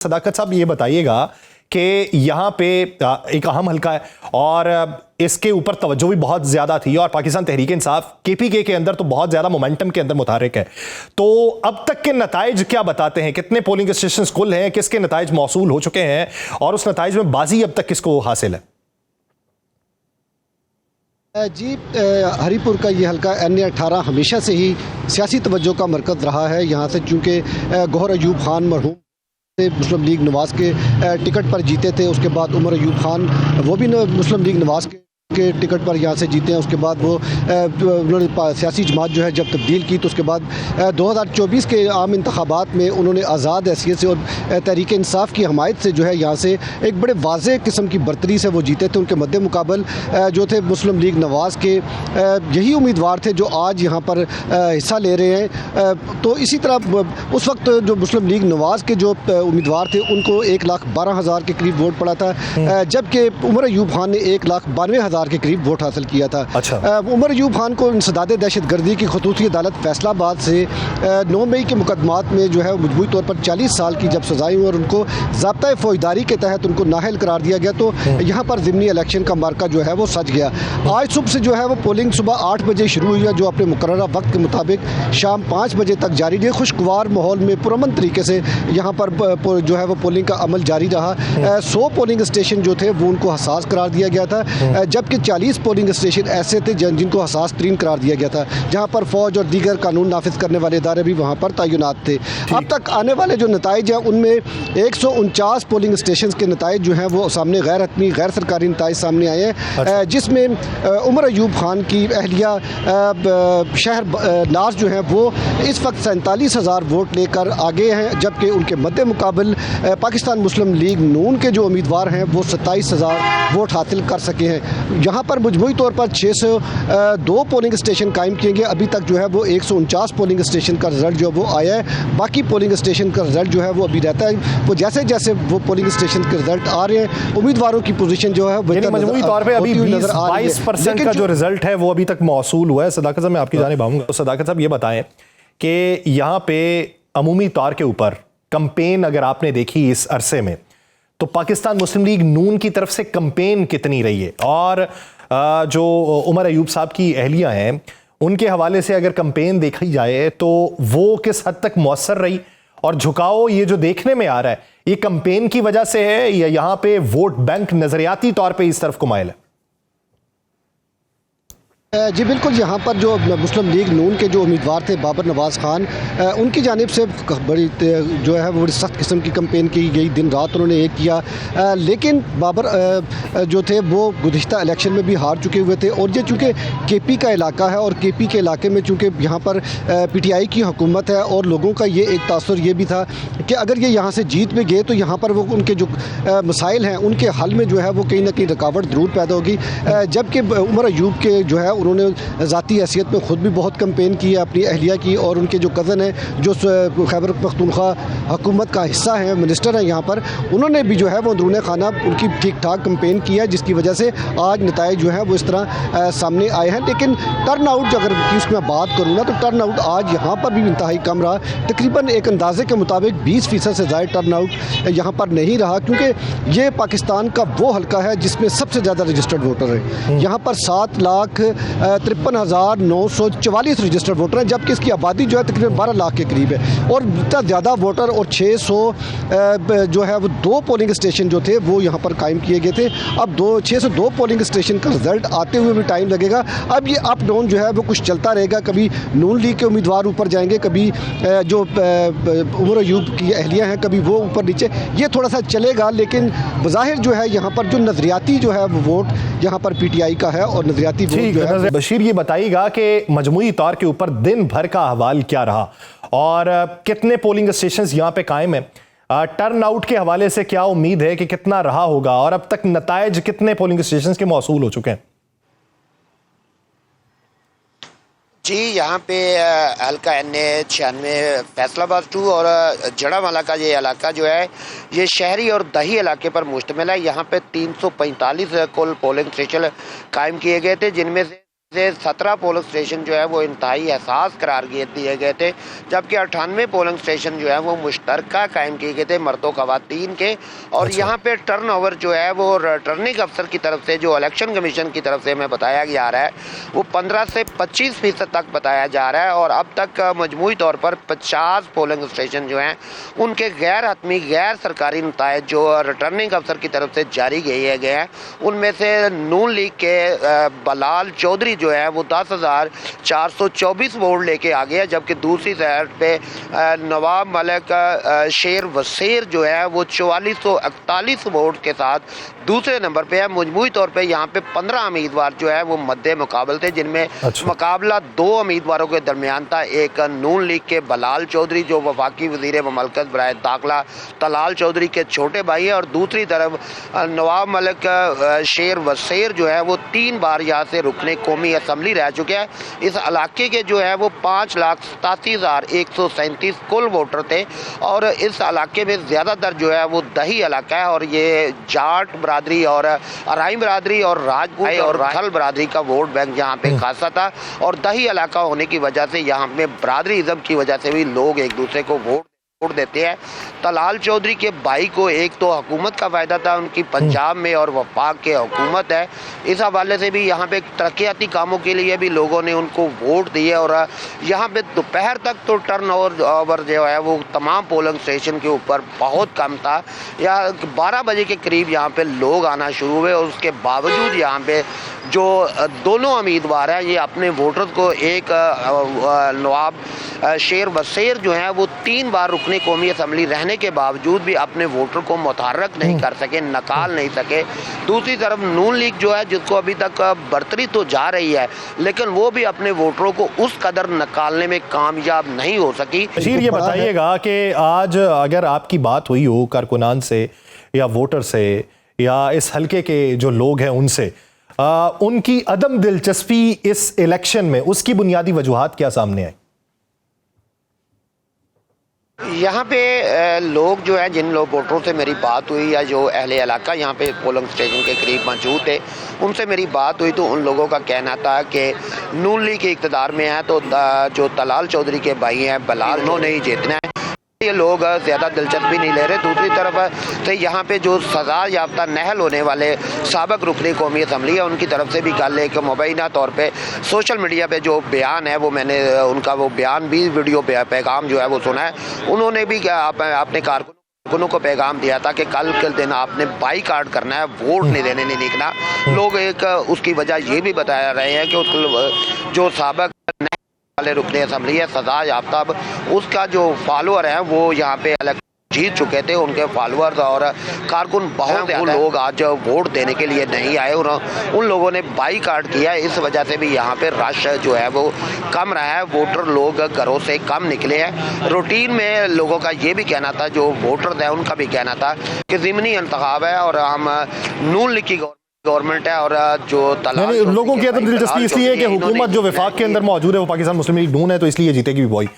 सदाकत साहब ये बताइएगा कि यहाँ पे एक अहम हल्का है और इसके ऊपर तवज्जो भी बहुत ज्यादा थी और पाकिस्तान तहरीक इंसाफ केपीके के अंदर तो बहुत ज्यादा मोमेंटम के अंदर मुतारिक है। तो अब तक के नताइज क्या बताते हैं? कितने पोलिंग स्टेशन कुल हैं, किसके नताइज मौसूल हो चुके हैं और उस नताइज में बाजी अब तक किसको हासिल है? जी, हरीपुर का ये हल्का NA-18 हमेशा से ही सियासी तवज्जो का मरकज़ रहा है। यहाँ से चूँकि गौहर अयूब खान मरहूम मुस्लिम लीग नवाज़ के टिकट पर जीते थे, उसके बाद उमर अयूब खान वो भी मुस्लिम लीग नवाज़ के टिकट पर यहाँ से जीते हैं। उसके बाद वो उन्होंने सियासी जमात जो है जब तब्दील की तो उसके बाद 2024 के आम इंतखाबात में उन्होंने आज़ाद हैसियत से और तहरीक इंसाफ की हमायत से जो है यहाँ से एक बड़े वाज़े किस्म की बर्तरी से वो जीते थे। उनके मद्दे मुकाबल जो थे मुस्लिम लीग नवाज़ के यही उम्मीदवार थे जो आज यहाँ पर हिस्सा ले रहे हैं। तो इसी तरह उस वक्त जो मुस्लिम लीग नवाज़ के जो उम्मीदवार थे उनको 1,12,000 के करीब वोट पड़ा था, जबकि उमर अयूब खान ने 1,92,000 के करीब वोट हासिल किया था। अच्छा। उमर अयूब खान को इंसदाद दहशत गर्दी की खसूसी अदालत फैसलाबाद से 9 मई के मुकदमात में जो है मजबूरी तौर पर 40 साल की जब सजाएं हुई और उनको ज़ाब्ता फौजदारी के तहत उनको नाहल करार दिया गया, तो यहाँ पर ज़िमनी इलेक्शन का मार्का जो है वो सज गया। आज सुबह से जो है वो पोलिंग सुबह 8 बजे शुरू हुई है, जो अपने मुकर्ररा वक्त के मुताबिक शाम 5 बजे तक जारी रही। खुशगवार माहौल में पुरअमन तरीके से यहाँ पर जो है वो पोलिंग का अमल जारी रहा। 100 पोलिंग स्टेशन जो थे वो उनको हसास करार दिया गया था, जबकि 40 पोलिंग स्टेशन ऐसे थे जिनको हसास तरीन करार दिया गया था, जहां पर फौज और दीगर कानून नाफिज करने वाले इदारे भी वहां पर तैनात थे। अब तक आने वाले जो नताइज हैं उनमें 149 पोलिंग स्टेशन के नताइज जो हैं वो सामने गैर हतमी गैर सरकारी नताइज सामने आए हैं, जिसमें उमर अयूब खान की अहलिया शहर नाज जो है वो इस वक्त 47,000 वोट लेकर आगे हैं, जबकि उनके मद्दे मुकाबल पाकिस्तान मुस्लिम लीग नून के जो उम्मीदवार हैं वो 27,000 वोट हासिल कर सके हैं। यहाँ पर मजमूई तौर पर 602 पोलिंग स्टेशन कायम किए गए। अभी तक जो है वो 149 पोलिंग स्टेशन का रिजल्ट जो वो आया है। बाकी पोलिंग स्टेशन का रिजल्ट जो है वो अभी रहता है। वो जैसे जैसे वो पोलिंग स्टेशन के रिजल्ट आ रहे हैं, उम्मीदवार की पोजीशन जो है मजमूई तौर पे अभी 20-22% का जो रिजल्ट है वो अभी तक मौसूल हुआ है। सदाकत साहब मैं आपकी जानिब आऊंगा। तो सदाकत साहब ये बताएं कि यहाँ पे अमूमी तौर के ऊपर कंपेन अगर आपने देखी इस अरसे में, तो पाकिस्तान मुस्लिम लीग नून की तरफ से कंपेन कितनी रही है और जो उमर अयूब साहब की अहलियां हैं उनके हवाले से अगर कंपेन देखी जाए तो वो किस हद तक मौसर रही और झुकाव ये जो देखने में आ रहा है ये कंपेन की वजह से है या यहाँ पे वोट बैंक नजरियाती तौर पे इस तरफ को माइल है? जी बिल्कुल, यहाँ पर जो मुस्लिम लीग नून के जो उम्मीदवार थे बाबर नवाज़ खान, उनकी जानिब से बड़ी जो है वो बड़ी सख्त किस्म की कंपेन की गई। दिन रात उन्होंने एक किया, लेकिन बाबर जो थे वो गुज़िश्ता इलेक्शन में भी हार चुके हुए थे। और ये चूँकि KP का इलाका है और KP के इलाके में चूँकि यहाँ पर PTI की हुकूमत है और लोगों का ये एक तासुर ये भी था कि अगर ये यहाँ से जीत में गए तो यहाँ पर वो उनके जो मसाइल हैं उनके हल में जो है वो कहीं ना कहीं रुकावट ज़रूर पैदा होगी। जबकि उमर अयूब के जो है उन्होंने ज़ाती हैसियत में ख़ुद भी बहुत कंपेन की है अपनी अहलिया की, और उनके जो कज़न हैं जो खैबर पख्तूनख्वा हुकूमत का हिस्सा है, मिनिस्टर हैं यहाँ पर, उन्होंने भी जो है वो अंदरूनी खाना उनकी ठीक ठाक कंपेन किया, जिसकी वजह से आज नताइज जो है वो इस तरह सामने आए हैं। लेकिन टर्न आउट अगर उसकी मैं बात करूँ ना तो टर्न आउट आज यहाँ पर भी इंतहाई कम रहा। तकरीबन एक अंदाजे के मुताबिक 20% से ज़्यादा टर्न आउट यहाँ पर नहीं रहा, क्योंकि ये पाकिस्तान का वो हल्का है जिसमें सबसे ज़्यादा रजिस्टर्ड वोटर है। यहाँ पर 7,53,944 रजिस्टर्ड वोटर हैं, जबकि इसकी आबादी जो है तकरीबन 12 लाख के करीब है। और इतना ज़्यादा वोटर और 600 जो है वो 2 पोलिंग स्टेशन जो थे वो यहाँ पर कायम किए गए थे। अब 602 पोलिंग स्टेशन का रिजल्ट आते हुए भी टाइम लगेगा। अब ये अप डाउन जो है वो कुछ चलता रहेगा, कभी नून लीग के उम्मीदवार ऊपर जाएंगे, कभी जो उमर अयूब की अहलियाँ हैं कभी वो ऊपर नीचे, ये थोड़ा सा चलेगा। लेकिन बज़ाहिर जो है यहाँ पर जो नज़रियाती जो है वो वोट यहाँ पर PTI का है और नज़रियाती वोट जो है। बशीर ये बताइएगा कि मजमूई तौर के ऊपर दिन भर का अहवाल क्या रहा और कितने पोलिंग स्टेशन यहाँ पे कायम है? टर्न आउट के हवाले से क्या उम्मीद है कि कितना रहा होगा और अब तक नताइज कितने पोलिंग स्टेशन के मौसूल हो चुके हैं? जी, यहाँ पे हल्का NA-96 फैसलाबाद 2 और जड़ावाला का ये इलाका जो है ये शहरी और दही इलाके पर मुश्तमिल है। यहाँ पे 345 कुल पोलिंग स्टेशन कायम किए गए थे, जिनमें से से 17 पोलिंग स्टेशन जो है वो इंतहाई एहसास करार दिए गए थे, जबकि 98 पोलिंग स्टेशन जो है वो मुश्तरका कायम किए गए थे मर्दों खवातीन के। और यहाँ पे टर्न ओवर जो है वो रिटर्निंग अफसर की तरफ से, जो इलेक्शन कमीशन की तरफ से हमें बताया जा रहा है, वो 15 से 25% तक बताया जा रहा है। और अब तक मजमूई तौर पर 50 पोलिंग स्टेशन जो हैं उनके गैर हतमी गैर सरकारी नतायज जो रिटर्निंग अफसर की तरफ से जारी किए गए हैं, उनमें से नून लीग के बलाल चौधरी जो है वो 10,424 वोट लेके आ गया, जबकि दूसरी साइड पे नवाब मलिक शेर वसीर जो है वो 4441 वोट के साथ दूसरे नंबर पे है। मजमूई तौर पे यहाँ पे 15 उम्मीदवार जो है वो मद्दे मुकाबल थे, जिनमें मुकाबला 2 उम्मीदवारों के दरमियान था। एक नून लीग के बलाल चौधरी जो वफाकी वजीर ममलकत बराए दाखिला तलाल चौधरी के छोटे भाई हैं, और दूसरी तरफ नवाब मलिक शेर वसीर जो है वो 3 बार यहाँ से रुकने कौमी असम्बली रह चुके हैं। इस इलाके के जो है वो 5,87,137 कुल वोटर थे, और इस इलाके में ज़्यादातर जो है वो दही इलाका है, और ये जाट बरादरी और अराई बरादरी और राजपूत और खल बरादरी का वोट बैंक यहाँ पे खासा था। और दही इलाका होने की वजह से यहाँ पे बरादरीज़म की वजह से भी लोग एक दूसरे को वोट देते हैं। तलाल चौधरी के भाई को एक तो हुकूमत का फ़ायदा था, उनकी पंजाब में और वफाक के हुकूमत है, इस हवाले से भी यहाँ पे तरक्याती कामों के लिए भी लोगों ने उनको वोट दिए। और यहाँ पे दोपहर तक तो टर्न ओवर जो है वो तमाम पोलिंग स्टेशन के ऊपर बहुत कम था। या 12 बजे के करीब यहाँ पे लोग आना शुरू हुए, और उसके बावजूद यहाँ पे जो दोनों उम्मीदवार हैं ये अपने वोटर्स को, एक नवाब शेर वसीर जो हैं वो 3 बार रुकने कौमी असम्बली रहने के बावजूद भी अपने वोटर को मुतहर्रिक नहीं कर सके, नकाल नहीं सके। दूसरी तरफ नून लीग जो है जिसको अभी तक बढ़तरी तो जा रही है, लेकिन वो भी अपने वोटरों को उस कदर नकालने में कामयाब नहीं हो सकी। बशीर, ये बताइएगा कि आज अगर आपकी बात हुई हो कारकुनान से या वोटर से या इस हल्के के जो लोग हैं उनसे, उनकी अदम दिलचस्पी इस इलेक्शन में, उसकी बुनियादी वजूहात क्या सामने आई? यहाँ पे लोग जो है, जिन लोग वोटरों से मेरी बात हुई या जो अहले इलाका यहाँ पे पोलिंग स्टेशन के करीब मौजूद थे, उनसे मेरी बात हुई तो उन लोगों का कहना था कि नून लीग के इक़्तिदार में है तो जो तलाल चौधरी के भाई हैं बलाल, उन्होंने ही जीतना है, ये लोग ज़्यादा दिलचस्पी नहीं ले रहे। दूसरी तरफ से यहाँ पे जो सज़ा याफ्ता नहल होने वाले साबिक़ रुकनी कौमी असम्बली है, उनकी तरफ से भी कल एक मुबैना तौर पे सोशल मीडिया पे जो बयान है वो मैंने उनका वो बयान भी वीडियो पैगाम जो है वो सुना है। उन्होंने भी अपने कारकुनों को पैगाम दिया था कि कल के दिन आपने बाईकाट करना है, वोट नहीं देने नहीं निकलना। लोग एक उसकी वजह ये भी बता रहे हैं कि जो साबिक़ वाले रुकने असम्बली है सजा याफ्ता, अब उसका जो फॉलोअर है वो यहाँ पे अलग जीत चुके थे, उनके फॉलोअर्स और कारकुन बहुत लोग आज वोट देने के लिए नहीं आए, उन लोगों ने बाईकाट किया। इस वजह से भी यहाँ पे रश जो है वो कम रहा है, वोटर लोग घरों से कम निकले हैं। रूटीन में लोगों का ये भी कहना था, जो वोटर है उनका भी कहना था कि ज़िमनी इंतखाब है और हम नून लीग की गवर्नमेंट है, और जो लोगों की अदम दिलचस्पी इसलिए है कि हुकूमत जो वफाक के अंदर मौजूद है वो पाकिस्तान मुस्लिम लीग नून है, तो इसलिए जीतेगी भी वही।